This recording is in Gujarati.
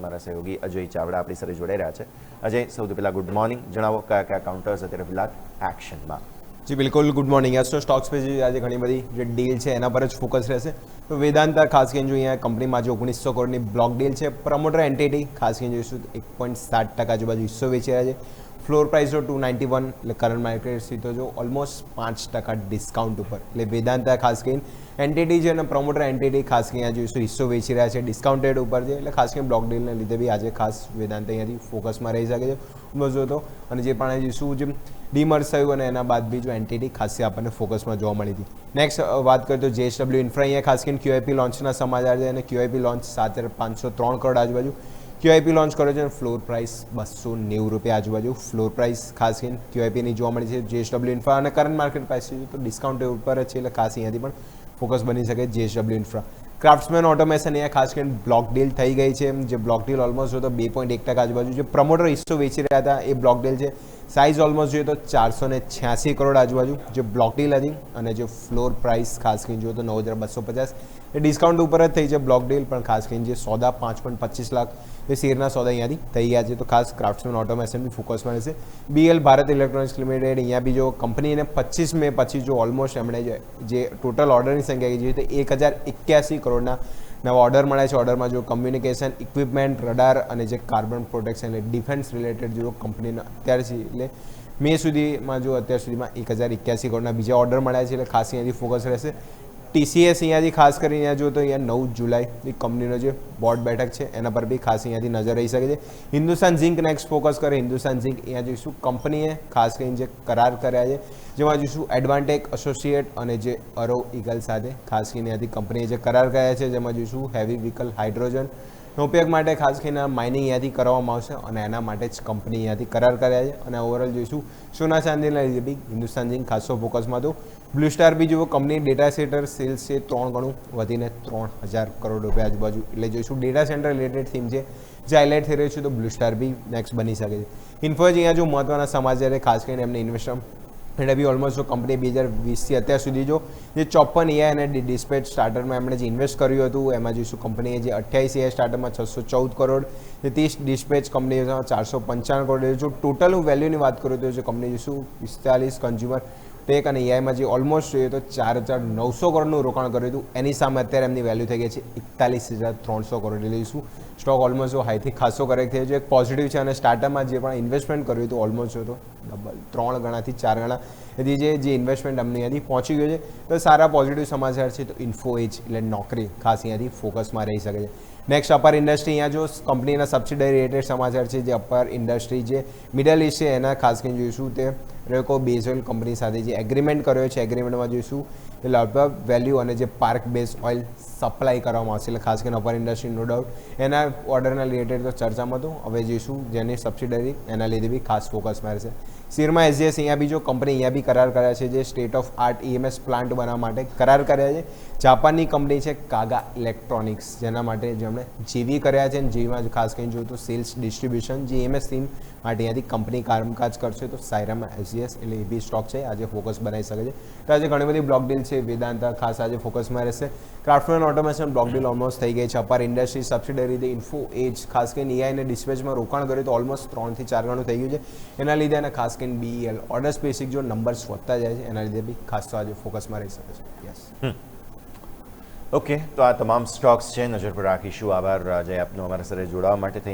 મારા સહયોગી અજય ચાવડા આપણી સાથે જોડાઈ રહ્યા છે. અજય, સૌથી પહેલાં ગુડ મોર્નિંગ. જણાવો કયા કયા કાઉન્ટર્સ અત્યારે ફિલહાલ એક્શનમાં? જી બિલકુલ, ગુડ મોર્નિંગ. તો સ્ટોક્સ પે આજે ઘણી બધી જે ડીલ છે એના પર જ ફોકસ રહેશે. તો વેદાંતા ખાસ કરીને જો અહીંયા કંપનીમાં જે 1900 કરોડની બ્લોક ડીલ છે, પ્રમોટર એન્ટિટી ખાસ કરીને જોઈશું 1.7% આજુબાજુ હિસ્સો વેચી રહ્યા છે. ફ્લોર પ્રાઇસ જો 291, એટલે કરંટ માર્કેટ સીધો જો ઓલમોસ્ટ 5% ડિસ્કાઉન્ટ ઉપર. એટલે વેદાંતા ખાસ કરીને એન્ટિટી છે અને પ્રમોટર એન્ટિટી ખાસ કરીને જોઈશું હિસ્સો વેચી રહ્યા છે ડિસ્કાઉન્ટેડ ઉપર છે. એટલે ખાસ કરીને બ્લોક ડીલને લીધે બી આજે ખાસ વેદાંતા અહીંયાથી ફોકસમાં રહી શકે છે મજો તો. અને જે પણ જોઈશું જે ડીમર્જ થયું અને એના બાદ બી જો એન્ટિટી ખાસી આપણને ફોકસમાં જોવા મળી હતી. નેક્સ્ટ વાત કરીએ તો JSW ઇન્ફ્રા, અહીંયા ખાસ કરીને QIP લોન્ચના સમાચાર છે અને QIP લોન્ચ 7,503 કરોડ આજુબાજુ QIP લોન્ચ કર્યો છે અને ફ્લોર પ્રાઇસ ₹290 આજુબાજુ ફ્લોર પ્રાઇસ ખાસ કરીને QIPની જોવા મળી છે. JSW ઇન્ફ્રા અને કરંટ માર્કેટ પ્રાઇસ તો ડિસ્કાઉન્ટ ઉપર જ છે, એટલે ખાસ અહીંયાથી પણ ફોકસ બની શકે JSW ઇન્ફ્રા. ક્રાફ્ટ્સમેન ઓટોમેશન અહીંયા ખાસ કરીને બ્લોક ડીલ થઈ ગઈ છે. જે બ્લોક ડીલ ઓલમોસ્ટ જો તો 2.1% આજુબાજુ જે પ્રમોટર હિસ્સો વેચી રહ્યા હતા એ બ્લોક ડીલ છે. સાઇઝ ઓલમોસ્ટ જોઈએ તો 486 કરોડ આજુબાજુ જે બ્લોક ડીલ હતી અને જે ફ્લોર પ્રાઇસ ખાસ કરીને જોઈએ તો 9,250. એ ડિસ્કાઉન્ટ ઉપર જ થઈ છે બ્લોક ડીલ, પણ ખાસ કરીને જે સોદા 5.25 લાખ એ શેરના સોદા અહીંયાથી થઈ ગયા છે. તો ખાસ ક્રાફ્ટ્સમેન ઓટોમેશન બી ફોકસમાં રહેશે. BL ભારત ઇલેક્ટ્રોનિક્સ લિમિટેડ, અહીંયા બી જો કંપનીને 25 મે પછી જો ઓલમોસ્ટ એમણે જે ટોટલ ઓર્ડરની સંખ્યા કીધી છે તો 1,081 કરોડના નવા ઓર્ડર મળ્યા છે. ઓર્ડરમાં જો કમ્યુનિકેશન ઇક્વિપમેન્ટ, રડાર અને જે કાર્બન પ્રોટેક્શન એટલે ડિફેન્સ રિલેટેડ જો કંપનીના અત્યાર એટલે મે સુધીમાં જો અત્યાર સુધીમાં 1,081 કરોડના બીજા ઓર્ડર મળ્યા છે. એટલે ખાસ અહીંયાથી ફોકસ રહેશે. TCS અહીંયાથી ખાસ કરીને અહીંયા જો તો અહીંયા 9 જુલાઈ કંપનીનો જે બોર્ડ બેઠક છે એના પર બી ખાસ અહીંયાથી નજર રહી શકે છે. હિન્દુસ્તાન ઝિંક નેક્સ્ટ ફોકસ કરે. હિન્દુસ્તાન ઝિંક અહીંયા જોઈશું કંપનીએ ખાસ કરીને જે કરાર કર્યા છે, જેમાં જોઈશું એડવાન્ટેક એસોસિએટ અને જે અરો ઈગલ સાથે ખાસ કરીને અહીંયાથી કંપનીએ જે કરાર કર્યા છે, જેમાં જોઈશું હેવી વ્હીકલ હાઇડ્રોજન ઉપયોગ માટે ખાસ કરીને માઇનિંગ અહીંયાથી કરવામાં આવશે અને એના માટે જ કંપની અહીંયાથી કરાર કર્યા છે. અને ઓવરઓલ જોઈશું સોના ચાંદીના લીધે બી હિન્દુસ્તાન ઝિંક ખાસો ફોકસમાં હતું. બ્લુ સ્ટાર બી જુઓ કંપની ડેટા સેન્ટર સેલ્સ છે 3 ગણું વધીને 3,000 કરોડ રૂપિયા આજુબાજુ. એટલે જોઈશું ડેટા સેન્ટર રિલેટેડ થીમ છે જે હાઇલાઇટ થઈ રહ્યું છે, તો બ્લુ સ્ટાર બી નેક્સ્ટ બની શકે છે. ઇન્ફોએજ અહીંયા જો મહત્વના સમાચાર છે ખાસ કરીને એમને ઇન્વેસ્ટમેન્ટ એટલે બી ઓલમોસ્ટ જો કંપની 2020થી અત્યાર સુધી જો જે 54 AI અને ડિસ્પેચ સ્ટાર્ટરમાં એમણે જે ઇન્વેસ્ટ કર્યું હતું એમાં જોઈશું કંપનીએ જે 28 AI સ્ટાર્ટરમાં 614 કરોડ, જે 30 ડિસ્પેચ કંપનીઓમાં 495 કરોડ. જો ટોટલ વેલ્યુની વાત કરું તો જે કંપની જોઈશું 45 કન્ઝ્યુમર ટેક અને EIમાં જે ઓલમોસ્ટ જોઈએ તો 4,900 કરોડનું રોકાણ કર્યું હતું, એની સામે અત્યારે એમની વેલ્યુ થઈ ગઈ છે 41,300 કરોડ. એટલે લઈશું સ્ટોક ઓલમોસ્ટ જો હાઈથી ખાસો કરેક્ટ થયો છે, એક પોઝિટિવ છે. અને સ્ટાર્ટઅપમાં જે પણ ઇન્વેસ્ટમેન્ટ કર્યું હતું ઓલમોસ્ટ જો તો ડબલ 3 ગણાથી 4 ગણા એથી જે ઇન્વેસ્ટમેન્ટ અમને અહીંયાથી પહોંચી ગયું છે. તો સારા પોઝિટિવ સમાચાર છે. તો ઇન્ફોએજ એટલે નોકરી ખાસ અહીંયાથી ફોકસમાં રહી શકે છે. નેક્સ્ટ અપર ઇન્ડસ્ટ્રી, અહીંયા જો કંપનીના સબસિડરી રિલેટેડ સમાચાર છે. જે અપર ઇન્ડસ્ટ્રી જે મિડલ ઇસ્ટ છે એના ખાસ કરીને જોઈશું તે રેકો બેઝ ઓઇલ કંપની સાથે જે એગ્રીમેન્ટ કર્યો છે, એગ્રીમેન્ટમાં જોઈશું એ લગભગ વેલ્યુ અને જે પાર્ક બેઝ ઓઇલ સપ્લાય કરવામાં આવશે. એટલે ખાસ કરીને અપર ઇન્ડસ્ટ્રી નો ડાઉટ એના ઓર્ડરના રિલેટેડ તો ચર્ચામાં હતું. હવે જોઈશું જેની સબસિડરી એના લીધે બી ખાસ ફોકસમાં રહેશે. શેરમાં SGS અહીંયા બી જો કંપની અહીંયા બી કરાર કર્યા છે, જે state of art EMS plant બનાવવા માટે કરાર કર્યા છે. જાપાનની કંપની છે કાગા ઇલેક્ટ્રોનિક્સ, જેના માટે જેમણે JV કર્યા છે. અને JVમાં ખાસ કરીને જોયું તો સેલ્સ ડિસ્ટ્રીબ્યુશન જે EMS થીમ માટે અહીંયાથી કંપની કામકાજ કરશે. તો સાયરામાં SGS એટલે એ બી સ્ટોક છે આજે ફોકસ બનાવી શકે છે. તો આજે ઘણી બધી બ્લોક ડીલ છે. વેદાંતા ખાસ આજે ફોકસમાં રહેશે. ક્રાફ્ટમેન ઓટોમેશન બ્લોક ડીલ ઓલમોસ્ટ થઈ ગઈ છે. Upper industry subsidiary the Info Edge ખાસ કરીને EI અને ડિસ્પેચમાં રોકાણ કર્યું તો ઓલમોસ્ટ 3 થી 4 ગણું થઈ ગયું છે. એના લીધે અને ખાસ કરીને BEL ઓર્ડર સ્પેસિફિક જો નંબર્સ વધતા જાય છે એના લીધે બી ખાસ તો આજે ફોકસમાં રહી શકે છે. યસ, ઓકે, તો આ તમામ સ્ટોક્સ છે નજર પર રાખીશું. આભાર અજય આપનો અમારા સાથે જોડાવા માટે.